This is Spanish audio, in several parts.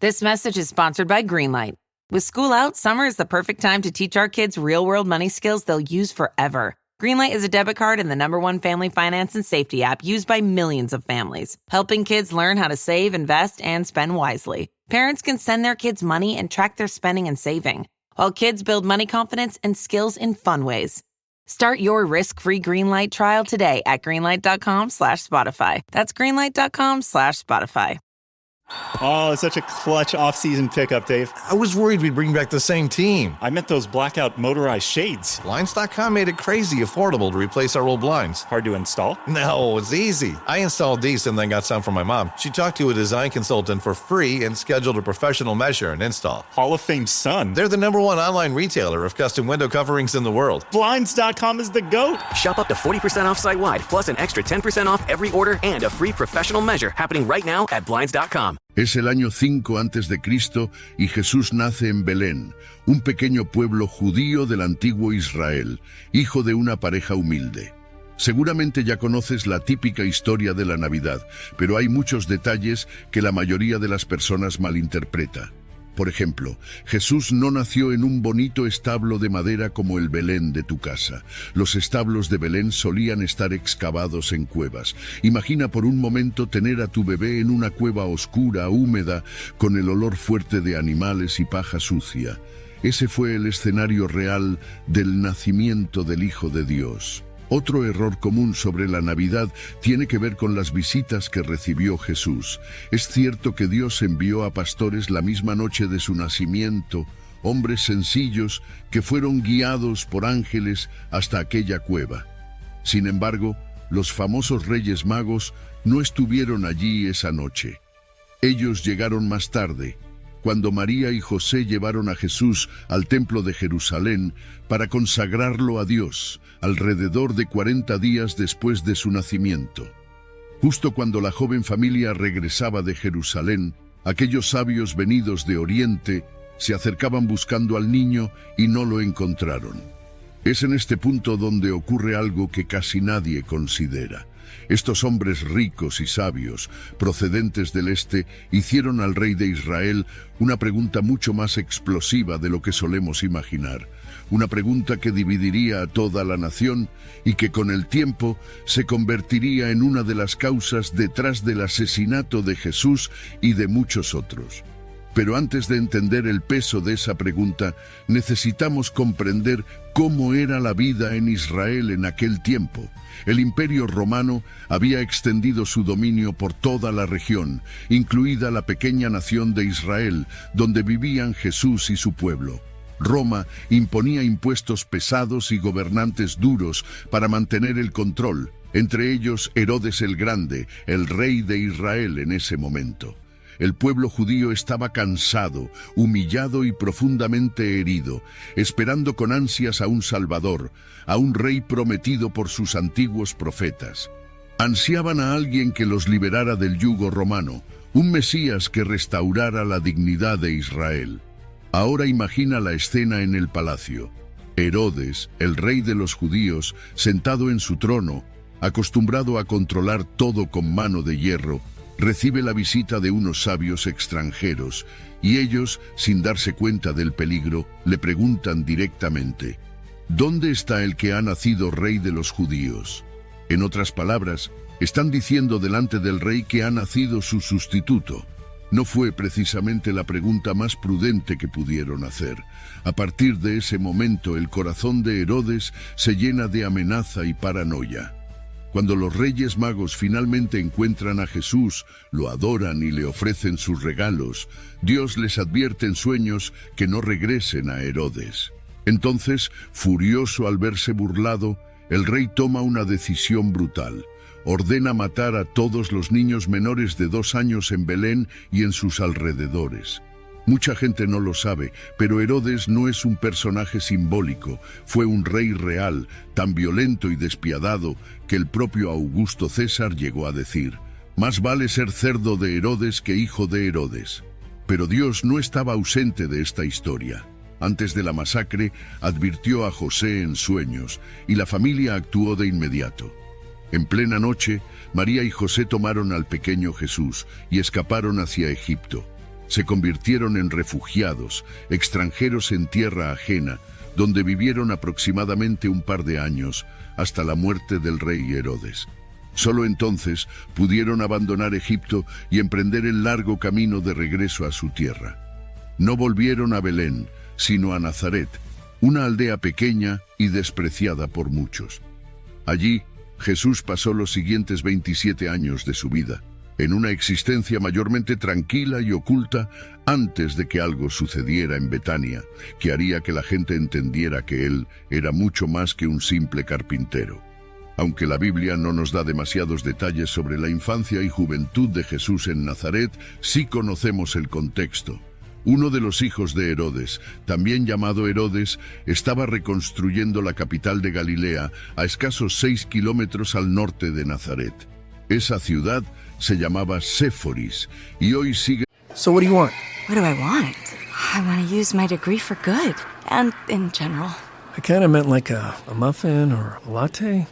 This message is sponsored by Greenlight. With school out, summer is the perfect time to teach our kids real-world money skills they'll use forever. Greenlight is a debit card and the #1 family finance and safety app used by millions of families, helping kids learn how to save, invest, and spend wisely. Parents can send their kids money and track their spending and saving, while kids build money confidence and skills in fun ways. Start your risk-free Greenlight trial today at greenlight.com/Spotify. That's greenlight.com/Spotify. Oh, such a clutch off-season pickup, Dave. I was worried we'd bring back the same team. I meant those blackout motorized shades. Blinds.com made it crazy affordable to replace our old blinds. Hard to install? No, it's easy. I installed these and then got some from my mom. She talked to a design consultant for free and scheduled a professional measure and install. Hall of Fame son. They're the #1 online retailer of custom window coverings in the world. Blinds.com is the GOAT. Shop up to 40% off site-wide, plus an extra 10% off every order and a free professional measure happening right now at Blinds.com. Es el año 5 antes de Cristo y Jesús nace en Belén, un pequeño pueblo judío del antiguo Israel, hijo de una pareja humilde. Seguramente ya conoces la típica historia de la Navidad, pero hay muchos detalles que la mayoría de las personas malinterpreta. Por ejemplo, Jesús no nació en un bonito establo de madera como el Belén de tu casa. Los establos de Belén solían estar excavados en cuevas. Imagina por un momento tener a tu bebé en una cueva oscura, húmeda, con el olor fuerte de animales y paja sucia. Ese fue el escenario real del nacimiento del Hijo de Dios. Otro error común sobre la Navidad tiene que ver con las visitas que recibió Jesús. Es cierto que Dios envió a pastores la misma noche de su nacimiento, hombres sencillos que fueron guiados por ángeles hasta aquella cueva. Sin embargo, los famosos Reyes Magos no estuvieron allí esa noche. Ellos llegaron más tarde, cuando María y José llevaron a Jesús al templo de Jerusalén para consagrarlo a Dios, alrededor de 40 días después de su nacimiento. Justo cuando la joven familia regresaba de Jerusalén, aquellos sabios venidos de Oriente se acercaban buscando al niño y no lo encontraron. Es en este punto donde ocurre algo que casi nadie considera. Estos hombres ricos y sabios, procedentes del este, hicieron al rey de Israel una pregunta mucho más explosiva de lo que solemos imaginar. Una pregunta que dividiría a toda la nación y que con el tiempo se convertiría en una de las causas detrás del asesinato de Jesús y de muchos otros. Pero antes de entender el peso de esa pregunta, necesitamos comprender cómo era la vida en Israel en aquel tiempo. El Imperio Romano había extendido su dominio por toda la región, incluida la pequeña nación de Israel, donde vivían Jesús y su pueblo. Roma imponía impuestos pesados y gobernantes duros para mantener el control, entre ellos Herodes el Grande, el rey de Israel en ese momento. El pueblo judío estaba cansado, humillado y profundamente herido, esperando con ansias a un Salvador, a un rey prometido por sus antiguos profetas. Ansiaban a alguien que los liberara del yugo romano, un Mesías que restaurara la dignidad de Israel. Ahora imagina la escena en el palacio. Herodes, el rey de los judíos, sentado en su trono, acostumbrado a controlar todo con mano de hierro, recibe la visita de unos sabios extranjeros, y ellos, sin darse cuenta del peligro, le preguntan directamente: ¿dónde está el que ha nacido rey de los judíos? En otras palabras, están diciendo delante del rey que ha nacido su sustituto. No fue precisamente la pregunta más prudente que pudieron hacer. A partir de ese momento, el corazón de Herodes se llena de amenaza y paranoia. Cuando los Reyes Magos finalmente encuentran a Jesús, lo adoran y le ofrecen sus regalos, Dios les advierte en sueños que no regresen a Herodes. Entonces, furioso al verse burlado, el rey toma una decisión brutal. Ordena matar a todos los niños menores de 2 años en Belén y en sus alrededores. Mucha gente no lo sabe, pero Herodes no es un personaje simbólico, fue un rey real, tan violento y despiadado que el propio Augusto César llegó a decir: «Más vale ser cerdo de Herodes que hijo de Herodes». Pero Dios no estaba ausente de esta historia. Antes de la masacre, advirtió a José en sueños, y la familia actuó de inmediato. En plena noche, María y José tomaron al pequeño Jesús y escaparon hacia Egipto. Se convirtieron en refugiados, extranjeros en tierra ajena, donde vivieron aproximadamente un par de años, hasta la muerte del rey Herodes. Solo entonces pudieron abandonar Egipto y emprender el largo camino de regreso a su tierra. No volvieron a Belén, sino a Nazaret, una aldea pequeña y despreciada por muchos. Allí, Jesús pasó los siguientes 27 años de su vida, en una existencia mayormente tranquila y oculta antes de que algo sucediera en Betania, que haría que la gente entendiera que él era mucho más que un simple carpintero. Aunque la Biblia no nos da demasiados detalles sobre la infancia y juventud de Jesús en Nazaret, sí conocemos el contexto. Uno de los hijos de Herodes, también llamado Herodes, estaba reconstruyendo la capital de Galilea a escasos 6 kilómetros al norte de Nazaret. Esa ciudad se llamaba Séforis y hoy sigue... So what do you want? What do I want? I want to use my degree for good. And in general. I kind of meant like a muffin or a latte.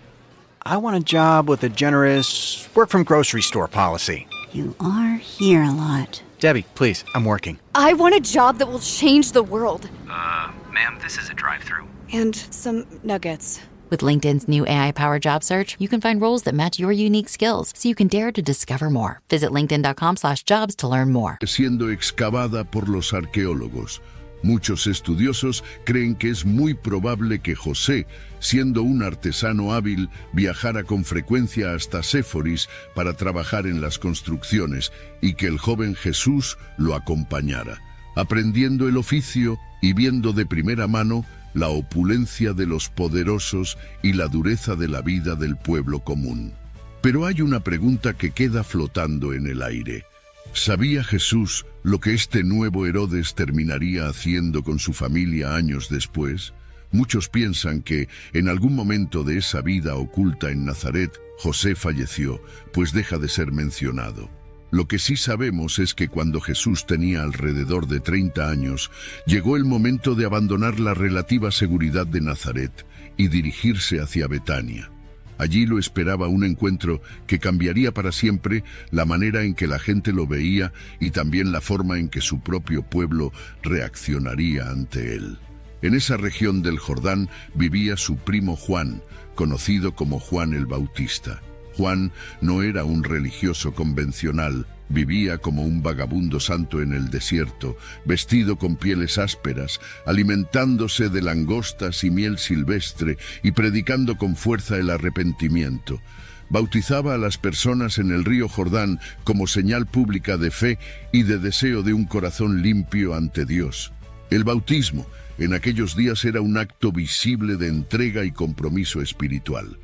I want a job with a generous work-from-grocery store policy. You are here a lot. Debbie, please, I'm working. I want a job that will change the world. Ma'am, this is a drive-thru. And some nuggets. With LinkedIn's new AI-powered job search, you can find roles that match your unique skills, so you can dare to discover more. Visit linkedin.com/jobs to learn more. Siendo excavada por los arqueólogos. Muchos estudiosos creen que es muy probable que José, siendo un artesano hábil, viajara con frecuencia hasta Séforis para trabajar en las construcciones y que el joven Jesús lo acompañara, aprendiendo el oficio y viendo de primera mano la opulencia de los poderosos y la dureza de la vida del pueblo común. Pero hay una pregunta que queda flotando en el aire. ¿Sabía Jesús lo que este nuevo Herodes terminaría haciendo con su familia años después? Muchos piensan que, en algún momento de esa vida oculta en Nazaret, José falleció, pues deja de ser mencionado. Lo que sí sabemos es que cuando Jesús tenía alrededor de 30 años, llegó el momento de abandonar la relativa seguridad de Nazaret y dirigirse hacia Betania. Allí lo esperaba un encuentro que cambiaría para siempre la manera en que la gente lo veía y también la forma en que su propio pueblo reaccionaría ante él. En esa región del Jordán vivía su primo Juan, conocido como Juan el Bautista. Juan no era un religioso convencional, vivía como un vagabundo santo en el desierto, vestido con pieles ásperas, alimentándose de langostas y miel silvestre y predicando con fuerza el arrepentimiento. Bautizaba a las personas en el río Jordán como señal pública de fe y de deseo de un corazón limpio ante Dios. El bautismo en aquellos días era un acto visible de entrega y compromiso espiritual.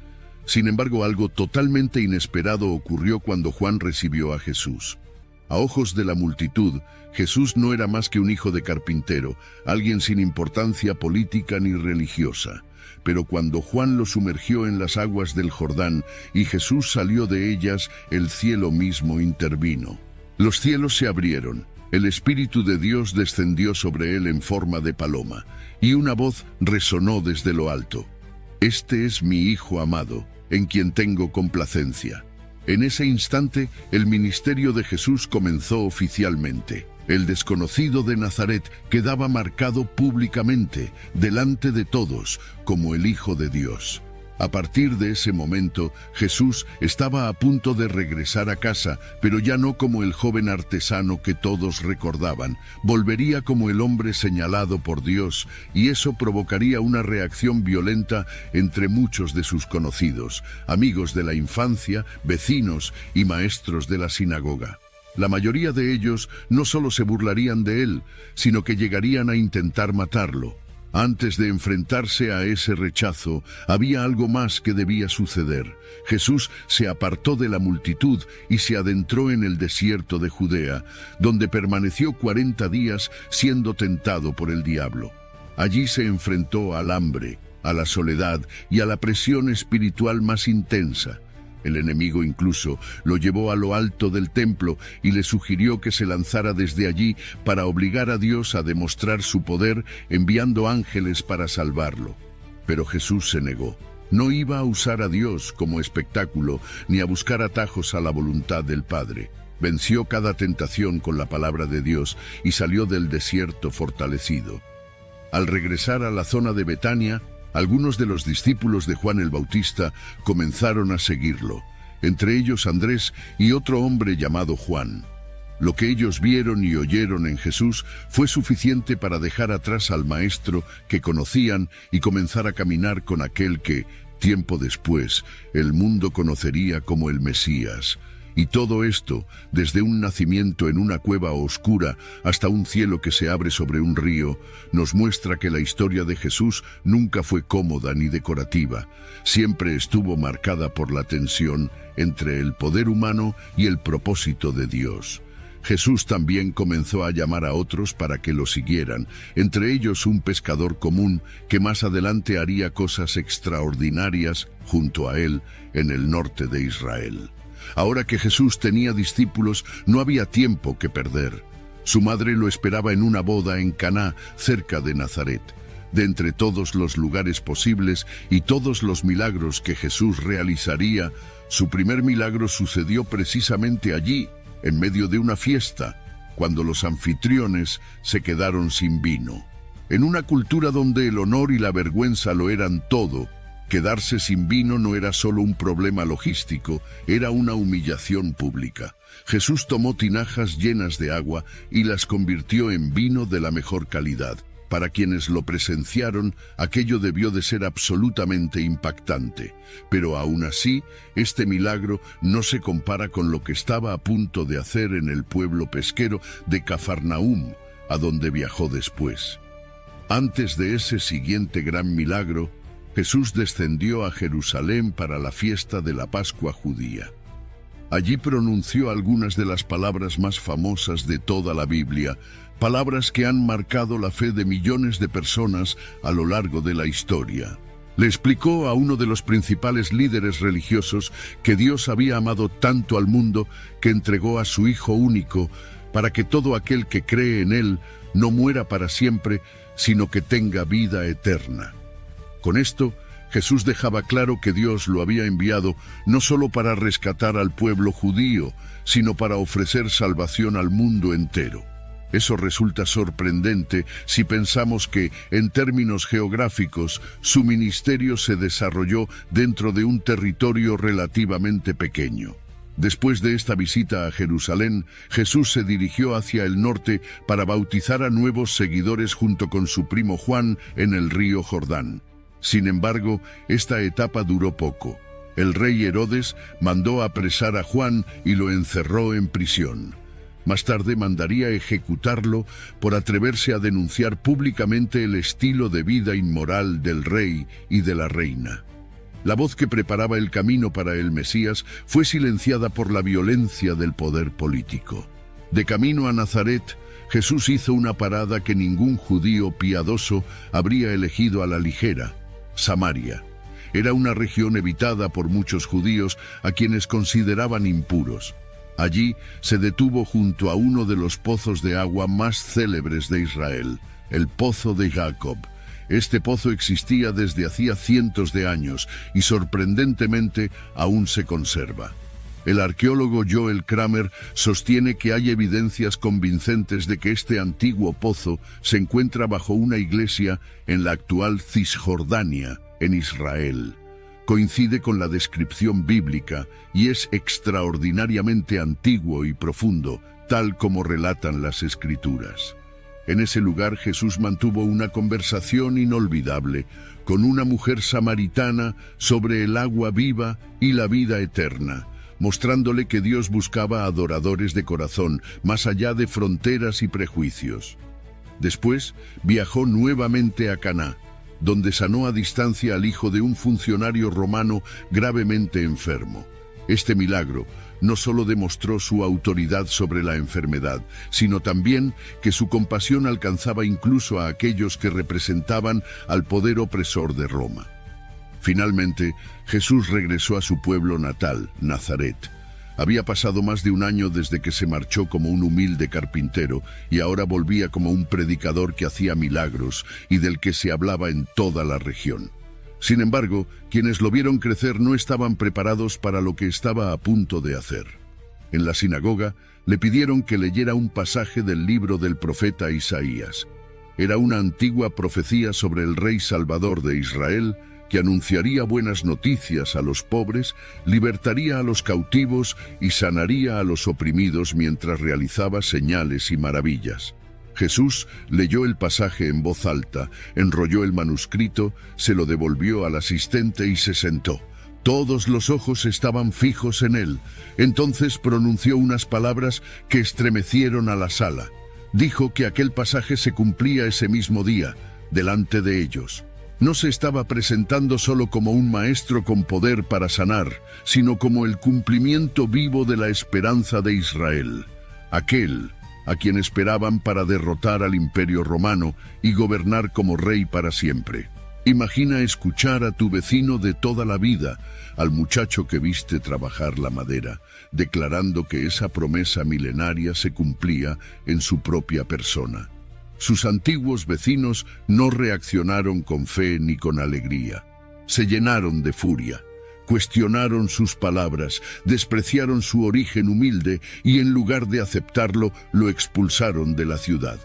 Sin embargo, algo totalmente inesperado ocurrió cuando Juan recibió a Jesús. A ojos de la multitud, Jesús no era más que un hijo de carpintero, alguien sin importancia política ni religiosa. Pero cuando Juan lo sumergió en las aguas del Jordán y Jesús salió de ellas, el cielo mismo intervino. Los cielos se abrieron, el Espíritu de Dios descendió sobre él en forma de paloma, y una voz resonó desde lo alto. Este es mi Hijo amado, en quien tengo complacencia. En ese instante, el ministerio de Jesús comenzó oficialmente. El desconocido de Nazaret quedaba marcado públicamente, delante de todos, como el Hijo de Dios. A partir de ese momento, Jesús estaba a punto de regresar a casa, pero ya no como el joven artesano que todos recordaban. Volvería como el hombre señalado por Dios, y eso provocaría una reacción violenta entre muchos de sus conocidos, amigos de la infancia, vecinos y maestros de la sinagoga. La mayoría de ellos no solo se burlarían de él, sino que llegarían a intentar matarlo. Antes de enfrentarse a ese rechazo, había algo más que debía suceder. Jesús se apartó de la multitud y se adentró en el desierto de Judea, donde permaneció 40 días siendo tentado por el diablo. Allí se enfrentó al hambre, a la soledad y a la presión espiritual más intensa. El enemigo incluso lo llevó a lo alto del templo y le sugirió que se lanzara desde allí para obligar a Dios a demostrar su poder enviando ángeles para salvarlo. Pero Jesús se negó. No iba a usar a Dios como espectáculo ni a buscar atajos a la voluntad del Padre. venció cada tentación con la palabra de Dios y salió del desierto fortalecido. Al regresar a la zona de Betania, algunos de los discípulos de Juan el Bautista comenzaron a seguirlo, entre ellos Andrés y otro hombre llamado Juan. Lo que ellos vieron y oyeron en Jesús fue suficiente para dejar atrás al Maestro que conocían y comenzar a caminar con aquel que, tiempo después, el mundo conocería como el Mesías. Y todo esto, desde un nacimiento en una cueva oscura hasta un cielo que se abre sobre un río, nos muestra que la historia de Jesús nunca fue cómoda ni decorativa. Siempre estuvo marcada por la tensión entre el poder humano y el propósito de Dios. Jesús también comenzó a llamar a otros para que lo siguieran, entre ellos un pescador común que más adelante haría cosas extraordinarias junto a él en el norte de Israel. Ahora que Jesús tenía discípulos, no había tiempo que perder. Su madre lo esperaba en una boda en Caná, cerca de Nazaret. De entre todos los lugares posibles y todos los milagros que Jesús realizaría, su primer milagro sucedió precisamente allí, en medio de una fiesta, cuando los anfitriones se quedaron sin vino. En una cultura donde el honor y la vergüenza lo eran todo, quedarse sin vino no era solo un problema logístico, era una humillación pública. Jesús tomó tinajas llenas de agua y las convirtió en vino de la mejor calidad. Para quienes lo presenciaron, aquello debió de ser absolutamente impactante. Pero aún así, este milagro no se compara con lo que estaba a punto de hacer en el pueblo pesquero de Cafarnaúm, a donde viajó después. Antes de ese siguiente gran milagro, Jesús descendió a Jerusalén para la fiesta de la Pascua judía. Allí pronunció algunas de las palabras más famosas de toda la Biblia, palabras que han marcado la fe de millones de personas a lo largo de la historia. Le explicó a uno de los principales líderes religiosos que Dios había amado tanto al mundo que entregó a su Hijo único para que todo aquel que cree en Él no muera para siempre, sino que tenga vida eterna. Con esto, Jesús dejaba claro que Dios lo había enviado no solo para rescatar al pueblo judío, sino para ofrecer salvación al mundo entero. Eso resulta sorprendente si pensamos que, en términos geográficos, su ministerio se desarrolló dentro de un territorio relativamente pequeño. Después de esta visita a Jerusalén, Jesús se dirigió hacia el norte para bautizar a nuevos seguidores junto con su primo Juan en el río Jordán. Sin embargo, esta etapa duró poco. El rey Herodes mandó apresar a Juan y lo encerró en prisión. Más tarde mandaría ejecutarlo por atreverse a denunciar públicamente el estilo de vida inmoral del rey y de la reina. La voz que preparaba el camino para el Mesías fue silenciada por la violencia del poder político. De camino a Nazaret, Jesús hizo una parada que ningún judío piadoso habría elegido a la ligera: Samaria. Era una región evitada por muchos judíos a quienes consideraban impuros. Allí se detuvo junto a uno de los pozos de agua más célebres de Israel, el Pozo de Jacob. Este pozo existía desde hacía cientos de años y sorprendentemente aún se conserva. El arqueólogo Joel Kramer sostiene que hay evidencias convincentes de que este antiguo pozo se encuentra bajo una iglesia en la actual Cisjordania, en Israel. Coincide con la descripción bíblica y es extraordinariamente antiguo y profundo, tal como relatan las Escrituras. En ese lugar Jesús mantuvo una conversación inolvidable con una mujer samaritana sobre el agua viva y la vida eterna, mostrándole que Dios buscaba adoradores de corazón, más allá de fronteras y prejuicios. Después viajó nuevamente a Caná, donde sanó a distancia al hijo de un funcionario romano gravemente enfermo. Este milagro no solo demostró su autoridad sobre la enfermedad, sino también que su compasión alcanzaba incluso a aquellos que representaban al poder opresor de Roma. Finalmente, Jesús regresó a su pueblo natal, Nazaret. Había pasado más de un año desde que se marchó como un humilde carpintero y ahora volvía como un predicador que hacía milagros y del que se hablaba en toda la región. Sin embargo, quienes lo vieron crecer no estaban preparados para lo que estaba a punto de hacer. En la sinagoga le pidieron que leyera un pasaje del libro del profeta Isaías. Era una antigua profecía sobre el Rey Salvador de Israel que anunciaría buenas noticias a los pobres, libertaría a los cautivos y sanaría a los oprimidos mientras realizaba señales y maravillas. Jesús leyó el pasaje en voz alta, enrolló el manuscrito, se lo devolvió al asistente y se sentó. Todos los ojos estaban fijos en él. Entonces pronunció unas palabras que estremecieron a la sala. Dijo que aquel pasaje se cumplía ese mismo día, delante de ellos. No se estaba presentando solo como un maestro con poder para sanar, sino como el cumplimiento vivo de la esperanza de Israel. Aquel a quien esperaban para derrotar al Imperio Romano y gobernar como rey para siempre. Imagina escuchar a tu vecino de toda la vida, al muchacho que viste trabajar la madera, declarando que esa promesa milenaria se cumplía en su propia persona. Sus antiguos vecinos no reaccionaron con fe ni con alegría. Se llenaron de furia. Cuestionaron sus palabras, despreciaron su origen humilde y en lugar de aceptarlo, lo expulsaron de la ciudad.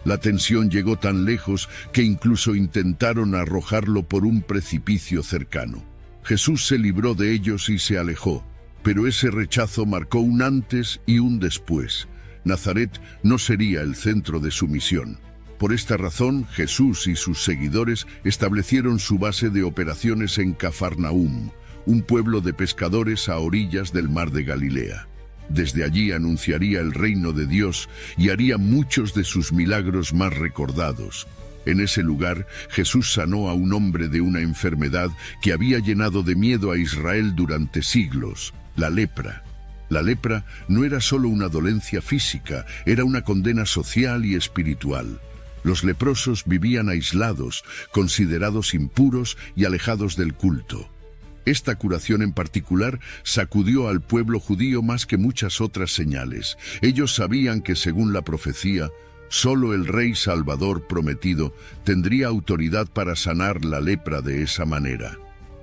La tensión llegó tan lejos que incluso intentaron arrojarlo por un precipicio cercano. Jesús se libró de ellos y se alejó, pero ese rechazo marcó un antes y un después. Nazaret no sería el centro de su misión. Por esta razón, Jesús y sus seguidores establecieron su base de operaciones en Cafarnaúm, un pueblo de pescadores a orillas del mar de Galilea. Desde allí anunciaría el reino de Dios y haría muchos de sus milagros más recordados. En ese lugar, Jesús sanó a un hombre de una enfermedad que había llenado de miedo a Israel durante siglos, la lepra. La lepra no era solo una dolencia física, era una condena social y espiritual. Los leprosos vivían aislados, considerados impuros y alejados del culto. Esta curación en particular sacudió al pueblo judío más que muchas otras señales. Ellos sabían que, según la profecía, solo el Rey Salvador prometido tendría autoridad para sanar la lepra de esa manera.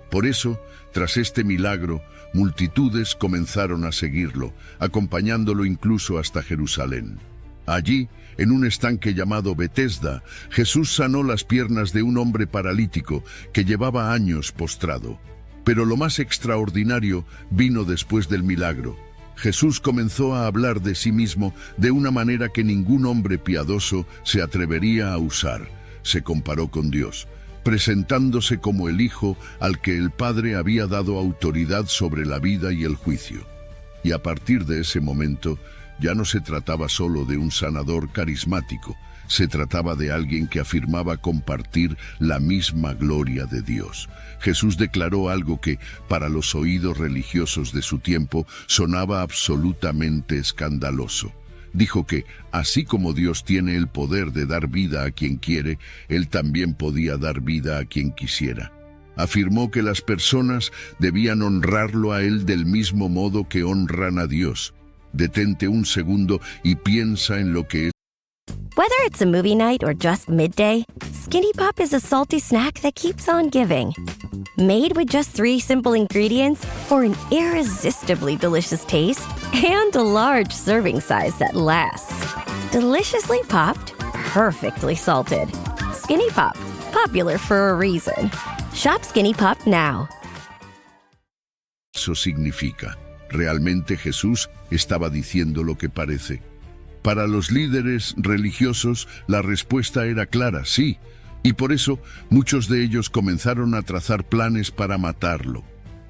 Por eso, tras este milagro, multitudes comenzaron a seguirlo, acompañándolo incluso hasta Jerusalén. Allí, en un estanque llamado Betesda, Jesús sanó las piernas de un hombre paralítico que llevaba años postrado. Pero lo más extraordinario vino después del milagro. Jesús comenzó a hablar de sí mismo de una manera que ningún hombre piadoso se atrevería a usar. Se comparó con Dios, presentándose como el Hijo al que el Padre había dado autoridad sobre la vida y el juicio. Y a partir de ese momento, ya no se trataba solo de un sanador carismático, se trataba de alguien que afirmaba compartir la misma gloria de Dios. Jesús declaró algo que, para los oídos religiosos de su tiempo, sonaba absolutamente escandaloso. Dijo que, así como Dios tiene el poder de dar vida a quien quiere, Él también podía dar vida a quien quisiera. Afirmó que las personas debían honrarlo a Él del mismo modo que honran a Dios. Detente un segundo y piensa en lo que es. Whether it's a movie night or just midday, Skinny Pop is a salty snack that keeps on giving. Made with just 3 simple ingredients for an irresistibly delicious taste and a large serving size that lasts. Deliciously popped, perfectly salted. Skinny Pop, popular for a reason. Shop Skinny Pop now. Eso significa. Realmente Jesús estaba diciendo lo que parece. Para los líderes religiosos, la respuesta era clara, sí, y por eso muchos de ellos comenzaron a trazar planes para matarlo.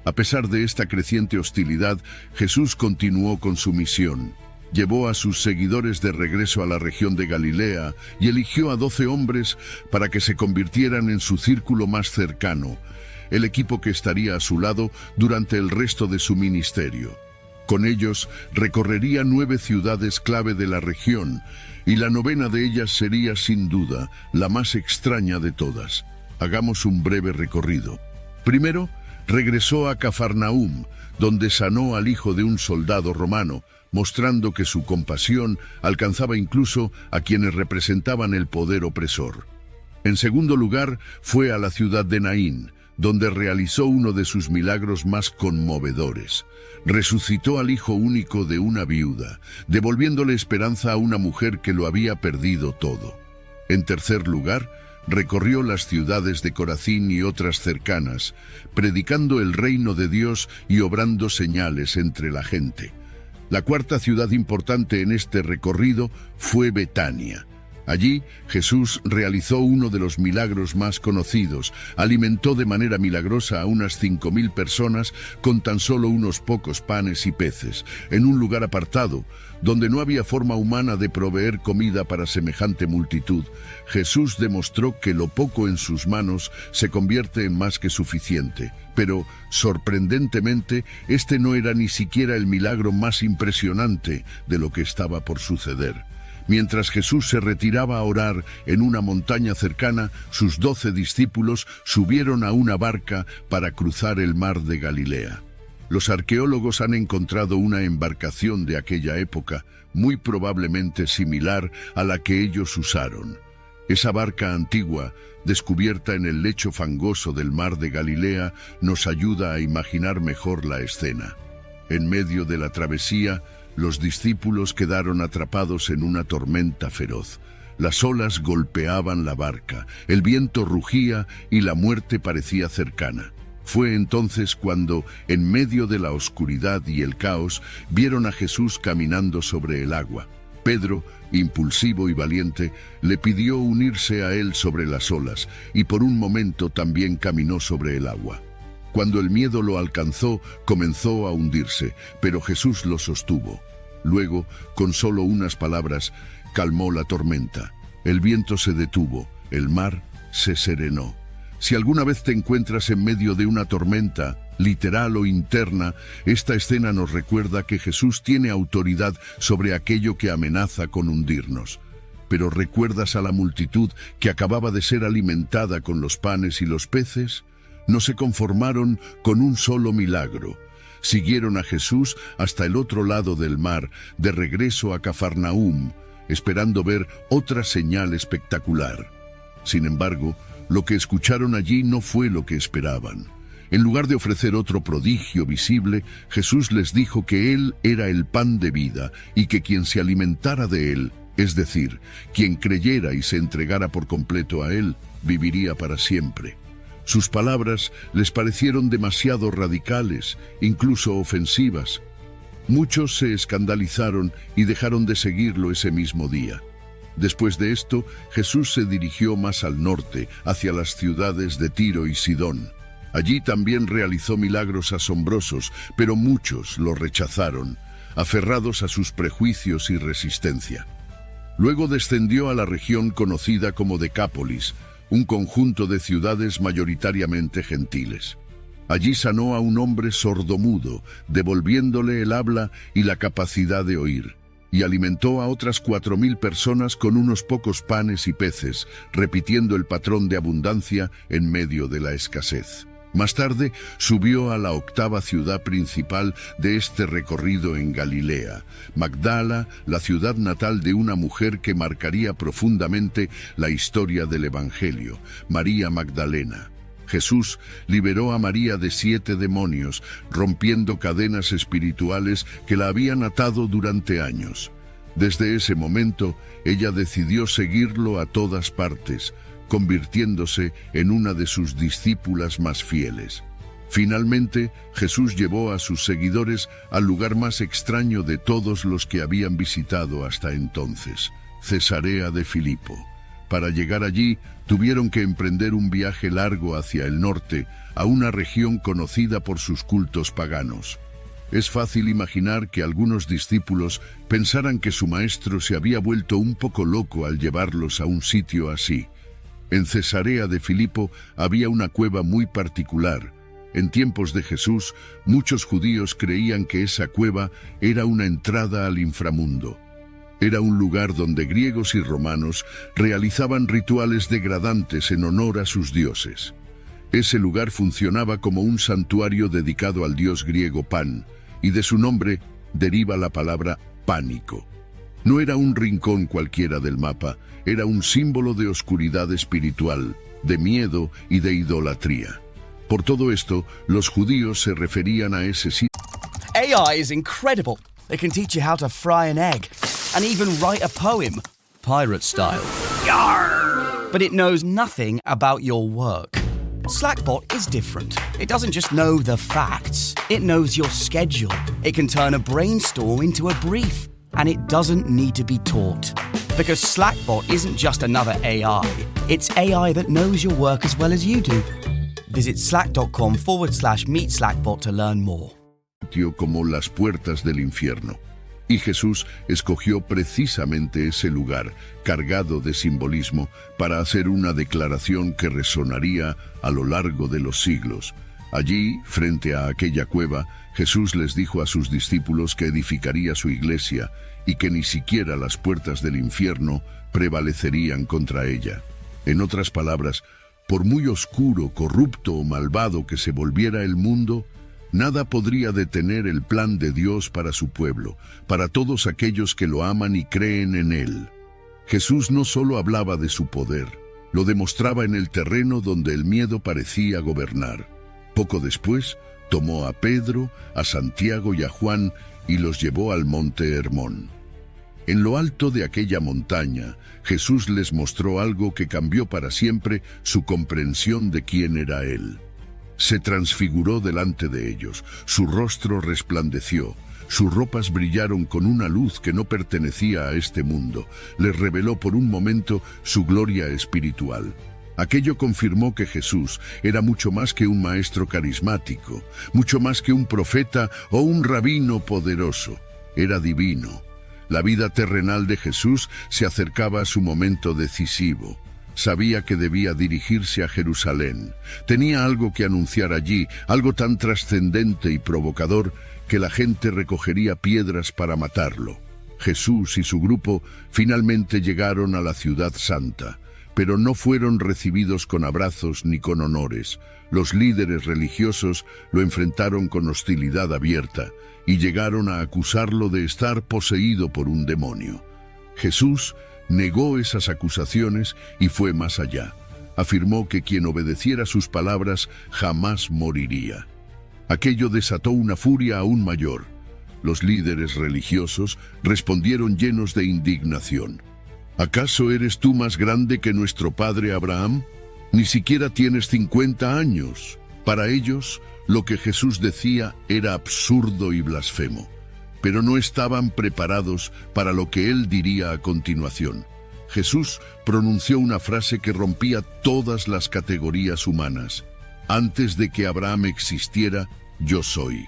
A pesar de esta creciente hostilidad, Jesús continuó con su misión. Llevó a sus seguidores de regreso a la región de Galilea y eligió a 12 hombres para que se convirtieran en su círculo más cercano, el equipo que estaría a su lado durante el resto de su ministerio. Con ellos recorrería 9 ciudades clave de la región, y la 9ª de ellas sería, sin duda, la más extraña de todas. Hagamos un breve recorrido. Primero, regresó a Cafarnaúm, donde sanó al hijo de un soldado romano, mostrando que su compasión alcanzaba incluso a quienes representaban el poder opresor. En segundo lugar, fue a la ciudad de Naín, donde realizó uno de sus milagros más conmovedores. Resucitó al hijo único de una viuda, devolviéndole esperanza a una mujer que lo había perdido todo. En tercer lugar, recorrió las ciudades de Corazín y otras cercanas, predicando el reino de Dios y obrando señales entre la gente. La cuarta ciudad importante en este recorrido fue Betania. Allí, Jesús realizó uno de los milagros más conocidos. Alimentó de manera milagrosa a unas 5.000 personas con tan solo unos pocos panes y peces, en un lugar apartado, donde no había forma humana de proveer comida para semejante multitud. Jesús demostró que lo poco en sus manos se convierte en más que suficiente. Pero, sorprendentemente, este no era ni siquiera el milagro más impresionante de lo que estaba por suceder. Mientras Jesús se retiraba a orar en una montaña cercana, sus 12 discípulos subieron a una barca para cruzar el mar de Galilea. Los arqueólogos han encontrado una embarcación de aquella época, muy probablemente similar a la que ellos usaron. Esa barca antigua, descubierta en el lecho fangoso del mar de Galilea, nos ayuda a imaginar mejor la escena. En medio de la travesía, los discípulos quedaron atrapados en una tormenta feroz. Las olas golpeaban la barca, el viento rugía y la muerte parecía cercana. Fue entonces cuando, en medio de la oscuridad y el caos, vieron a Jesús caminando sobre el agua. Pedro, impulsivo y valiente, le pidió unirse a él sobre las olas, y por un momento también caminó sobre el agua. Cuando el miedo lo alcanzó, comenzó a hundirse, pero Jesús lo sostuvo. Luego, con solo unas palabras, calmó la tormenta. El viento se detuvo, el mar se serenó. Si alguna vez te encuentras en medio de una tormenta, literal o interna, esta escena nos recuerda que Jesús tiene autoridad sobre aquello que amenaza con hundirnos. Pero ¿recuerdas a la multitud que acababa de ser alimentada con los panes y los peces? No se conformaron con un solo milagro. Siguieron a Jesús hasta el otro lado del mar, de regreso a Cafarnaúm, esperando ver otra señal espectacular. Sin embargo, lo que escucharon allí no fue lo que esperaban. En lugar de ofrecer otro prodigio visible, Jesús les dijo que Él era el pan de vida y que quien se alimentara de Él, es decir, quien creyera y se entregara por completo a Él, viviría para siempre. Sus palabras les parecieron demasiado radicales, incluso ofensivas. Muchos se escandalizaron y dejaron de seguirlo ese mismo día. Después de esto, Jesús se dirigió más al norte, hacia las ciudades de Tiro y Sidón. Allí también realizó milagros asombrosos, pero muchos lo rechazaron, aferrados a sus prejuicios y resistencia. Luego descendió a la región conocida como Decápolis, un conjunto de ciudades mayoritariamente gentiles. Allí sanó a un hombre sordomudo, devolviéndole el habla y la capacidad de oír, y alimentó a otras 4.000 personas con unos pocos panes y peces, repitiendo el patrón de abundancia en medio de la escasez. Más tarde, subió a la 8ª ciudad principal de este recorrido en Galilea, Magdala, la ciudad natal de una mujer que marcaría profundamente la historia del Evangelio, María Magdalena. Jesús liberó a María de 7 demonios, rompiendo cadenas espirituales que la habían atado durante años. Desde ese momento, ella decidió seguirlo a todas partes, convirtiéndose en una de sus discípulas más fieles. Finalmente, Jesús llevó a sus seguidores al lugar más extraño de todos los que habían visitado hasta entonces, Cesarea de Filipo. Para llegar allí, tuvieron que emprender un viaje largo hacia el norte, a una región conocida por sus cultos paganos. Es fácil imaginar que algunos discípulos pensaran que su maestro se había vuelto un poco loco al llevarlos a un sitio así. En Cesarea de Filipo había una cueva muy particular. En tiempos de Jesús, muchos judíos creían que esa cueva era una entrada al inframundo. Era un lugar donde griegos y romanos realizaban rituales degradantes en honor a sus dioses. Ese lugar funcionaba como un santuario dedicado al dios griego Pan, y de su nombre deriva la palabra pánico. No era un rincón cualquiera del mapa, era un símbolo de oscuridad espiritual, de miedo y de idolatría. Por todo esto, los judíos se referían a ese sitio. AI is incredible. It can teach you how to fry an egg and even write a poem, pirate style. Yarr! But it knows nothing about your work. Slackbot is different. It doesn't just know the facts. It knows your schedule. It can turn a brainstorm into a brief. And it doesn't need to be taught. Because Slackbot isn't just another AI. It's AI that knows your work as well as you do. Visit slack.com/meet Slackbot to learn more. Como las puertas del infierno. Y Jesús escogió precisamente ese lugar, cargado de simbolismo, para hacer una declaración que resonaría a lo largo de los siglos. Allí, frente a aquella cueva, Jesús les dijo a sus discípulos que edificaría su iglesia y que ni siquiera las puertas del infierno prevalecerían contra ella. En otras palabras, por muy oscuro, corrupto o malvado que se volviera el mundo, nada podría detener el plan de Dios para su pueblo, para todos aquellos que lo aman y creen en Él. Jesús no solo hablaba de su poder, lo demostraba en el terreno donde el miedo parecía gobernar. Poco después, tomó a Pedro, a Santiago y a Juan y los llevó al monte Hermón. En lo alto de aquella montaña, Jesús les mostró algo que cambió para siempre su comprensión de quién era Él. Se transfiguró delante de ellos, su rostro resplandeció, sus ropas brillaron con una luz que no pertenecía a este mundo, les reveló por un momento su gloria espiritual. Aquello confirmó que Jesús era mucho más que un maestro carismático, mucho más que un profeta o un rabino poderoso. Era divino. La vida terrenal de Jesús se acercaba a su momento decisivo. Sabía que debía dirigirse a Jerusalén. Tenía algo que anunciar allí, algo tan trascendente y provocador que la gente recogería piedras para matarlo. Jesús y su grupo finalmente llegaron a la ciudad santa, pero no fueron recibidos con abrazos ni con honores. Los líderes religiosos lo enfrentaron con hostilidad abierta y llegaron a acusarlo de estar poseído por un demonio. Jesús negó esas acusaciones y fue más allá. Afirmó que quien obedeciera sus palabras jamás moriría. Aquello desató una furia aún mayor. Los líderes religiosos respondieron llenos de indignación. ¿Acaso eres tú más grande que nuestro padre Abraham? Ni siquiera tienes 50 años. Para ellos, lo que Jesús decía era absurdo y blasfemo. Pero no estaban preparados para lo que él diría a continuación. Jesús pronunció una frase que rompía todas las categorías humanas. Antes de que Abraham existiera, yo soy.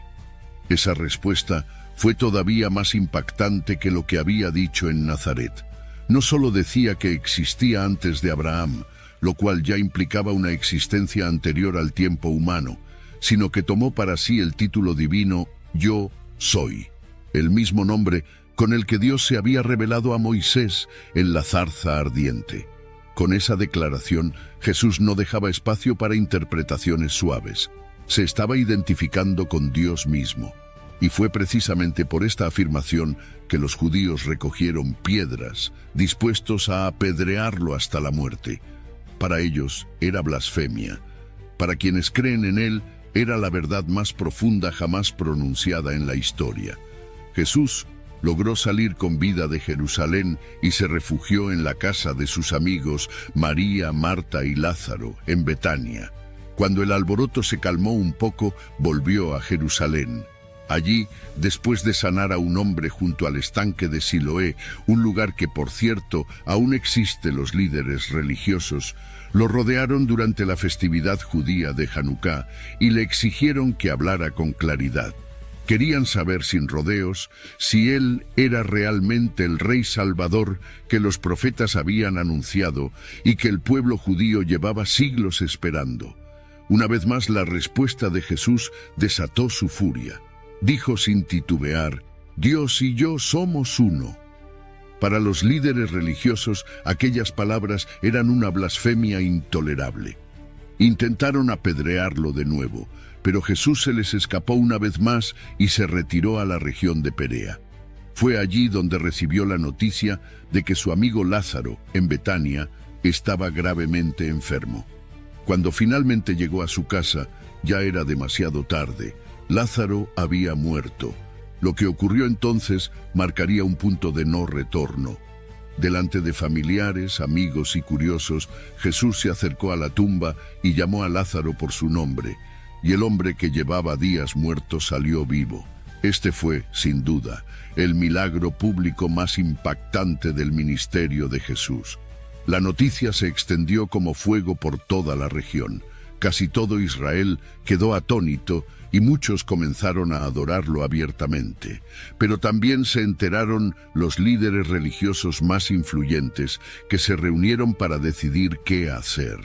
Esa respuesta fue todavía más impactante que lo que había dicho en Nazaret. No solo decía que existía antes de Abraham, lo cual ya implicaba una existencia anterior al tiempo humano, sino que tomó para sí el título divino Yo soy, el mismo nombre con el que Dios se había revelado a Moisés en la zarza ardiente. Con esa declaración, Jesús no dejaba espacio para interpretaciones suaves. Se estaba identificando con Dios mismo. Y fue precisamente por esta afirmación que los judíos recogieron piedras, dispuestos a apedrearlo hasta la muerte. Para ellos era blasfemia. Para quienes creen en él, era la verdad más profunda jamás pronunciada en la historia. Jesús logró salir con vida de Jerusalén y se refugió en la casa de sus amigos María, Marta y Lázaro, en Betania. Cuando el alboroto se calmó un poco, volvió a Jerusalén. Allí, después de sanar a un hombre junto al estanque de Siloé, un lugar que, por cierto, aún existe, los líderes religiosos lo rodearon durante la festividad judía de Hanukkah y le exigieron que hablara con claridad. Querían saber sin rodeos si él era realmente el Rey Salvador que los profetas habían anunciado y que el pueblo judío llevaba siglos esperando. Una vez más, la respuesta de Jesús desató su furia. Dijo sin titubear, Dios y yo somos uno. Para los líderes religiosos, aquellas palabras eran una blasfemia intolerable. Intentaron apedrearlo de nuevo, pero Jesús se les escapó una vez más y se retiró a la región de Perea. Fue allí donde recibió la noticia de que su amigo Lázaro, en Betania, estaba gravemente enfermo. Cuando finalmente llegó a su casa, Ya era demasiado tarde. Lázaro había muerto. Lo que ocurrió entonces marcaría un punto de no retorno. Delante de familiares, amigos y curiosos, Jesús se acercó a la tumba y llamó a Lázaro por su nombre, y el hombre que llevaba días muerto salió vivo. Este fue, sin duda, el milagro público más impactante del ministerio de Jesús. La noticia se extendió como fuego por toda la región. Casi todo Israel quedó atónito y muchos comenzaron a adorarlo abiertamente. Pero también se enteraron los líderes religiosos más influyentes que se reunieron para decidir qué hacer.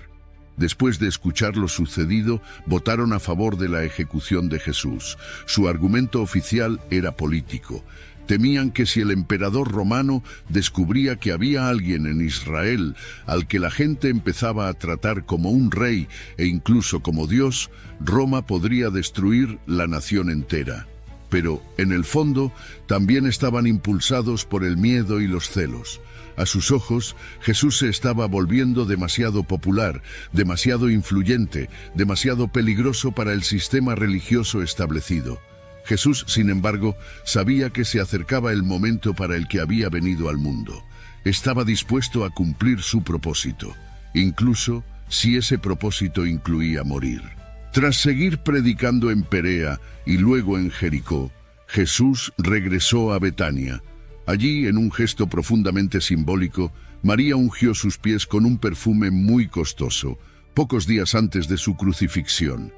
Después de escuchar lo sucedido, votaron a favor de la ejecución de Jesús. Su argumento oficial era político. Temían que si el emperador romano descubría que había alguien en Israel al que la gente empezaba a tratar como un rey e incluso como Dios, Roma podría destruir la nación entera. Pero, en el fondo, también estaban impulsados por el miedo y los celos. A sus ojos, Jesús se estaba volviendo demasiado popular, demasiado influyente, demasiado peligroso para el sistema religioso establecido. Jesús, sin embargo, sabía que se acercaba el momento para el que había venido al mundo. Estaba dispuesto a cumplir su propósito, incluso si ese propósito incluía morir. Tras seguir predicando en Perea y luego en Jericó, Jesús regresó a Betania. Allí, en un gesto profundamente simbólico, María ungió sus pies con un perfume muy costoso, pocos días antes de su crucifixión.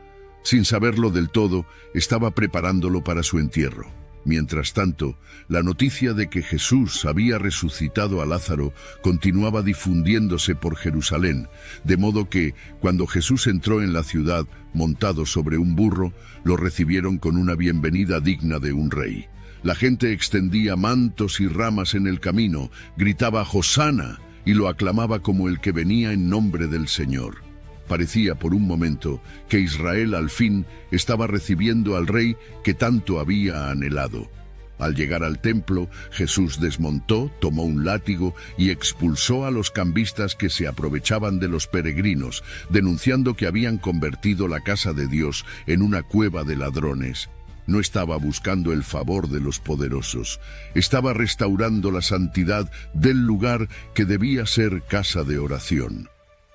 Sin saberlo del todo, estaba preparándolo para su entierro. Mientras tanto, la noticia de que Jesús había resucitado a Lázaro continuaba difundiéndose por Jerusalén, de modo que, cuando Jesús entró en la ciudad montado sobre un burro, lo recibieron con una bienvenida digna de un rey. La gente extendía mantos y ramas en el camino, gritaba «Hosana» y lo aclamaba como el que venía en nombre del Señor. Parecía por un momento que Israel al fin estaba recibiendo al rey que tanto había anhelado. Al llegar al templo, Jesús desmontó, tomó un látigo y expulsó a los cambistas que se aprovechaban de los peregrinos, denunciando que habían convertido la casa de Dios en una cueva de ladrones. No estaba buscando el favor de los poderosos, estaba restaurando la santidad del lugar que debía ser casa de oración.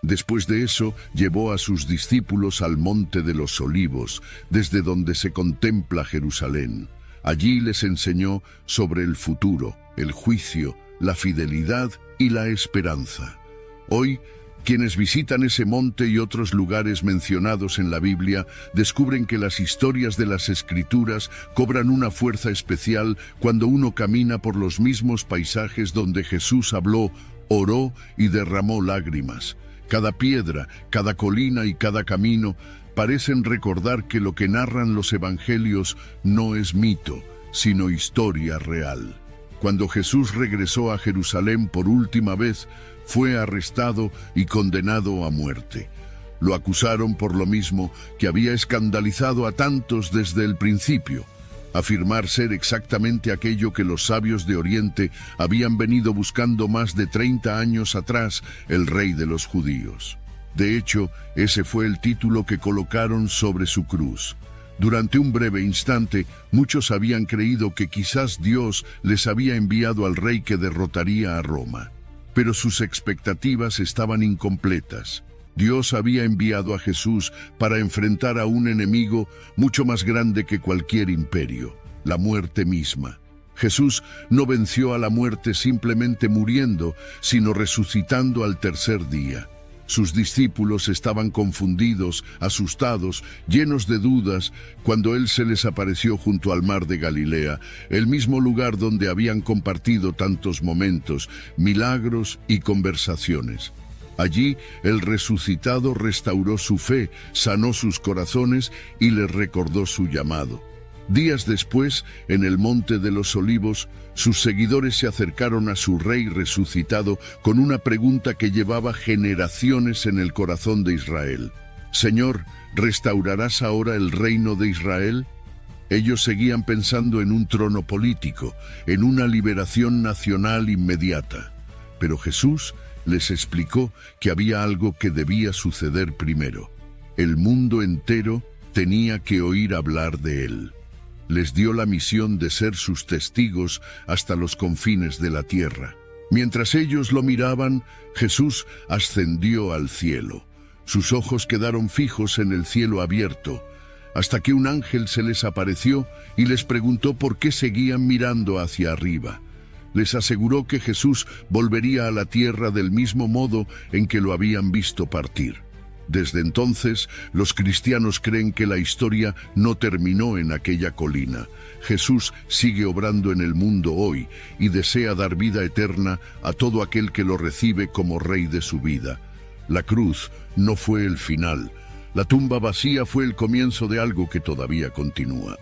Después de eso, llevó a sus discípulos al Monte de los Olivos, desde donde se contempla Jerusalén. Allí les enseñó sobre el futuro, el juicio, la fidelidad y la esperanza. Hoy, quienes visitan ese monte y otros lugares mencionados en la Biblia descubren que las historias de las Escrituras cobran una fuerza especial cuando uno camina por los mismos paisajes donde Jesús habló, oró y derramó lágrimas. Cada piedra, cada colina y cada camino parecen recordar que lo que narran los evangelios no es mito, sino historia real. Cuando Jesús regresó a Jerusalén por última vez, fue arrestado y condenado a muerte. Lo acusaron por lo mismo que había escandalizado a tantos desde el principio, afirmar ser exactamente aquello que los sabios de Oriente habían venido buscando más de 30 años atrás, el rey de los judíos. De hecho, ese fue el título que colocaron sobre su cruz. Durante un breve instante, muchos habían creído que quizás Dios les había enviado al rey que derrotaría a Roma. Pero sus expectativas estaban incompletas. Dios había enviado a Jesús para enfrentar a un enemigo mucho más grande que cualquier imperio, la muerte misma. Jesús no venció a la muerte simplemente muriendo, sino resucitando al tercer día. Sus discípulos estaban confundidos, asustados, llenos de dudas, cuando Él se les apareció junto al mar de Galilea, el mismo lugar donde habían compartido tantos momentos, milagros y conversaciones. Allí, el resucitado restauró su fe, sanó sus corazones y les recordó su llamado. Días después, en el Monte de los Olivos, sus seguidores se acercaron a su rey resucitado con una pregunta que llevaba generaciones en el corazón de Israel. «Señor, ¿restaurarás ahora el reino de Israel?» Ellos seguían pensando en un trono político, en una liberación nacional inmediata. Pero Jesús les explicó que había algo que debía suceder primero. El mundo entero tenía que oír hablar de él. Les dio la misión de ser sus testigos hasta los confines de la tierra. Mientras ellos lo miraban, Jesús ascendió al cielo. Sus ojos quedaron fijos en el cielo abierto, hasta que un ángel se les apareció y les preguntó por qué seguían mirando hacia arriba. Les aseguró que Jesús volvería a la tierra del mismo modo en que lo habían visto partir. Desde entonces, los cristianos creen que la historia no terminó en aquella colina. Jesús sigue obrando en el mundo hoy y desea dar vida eterna a todo aquel que lo recibe como Rey de su vida. La cruz no fue el final. La tumba vacía fue el comienzo de algo que todavía continúa.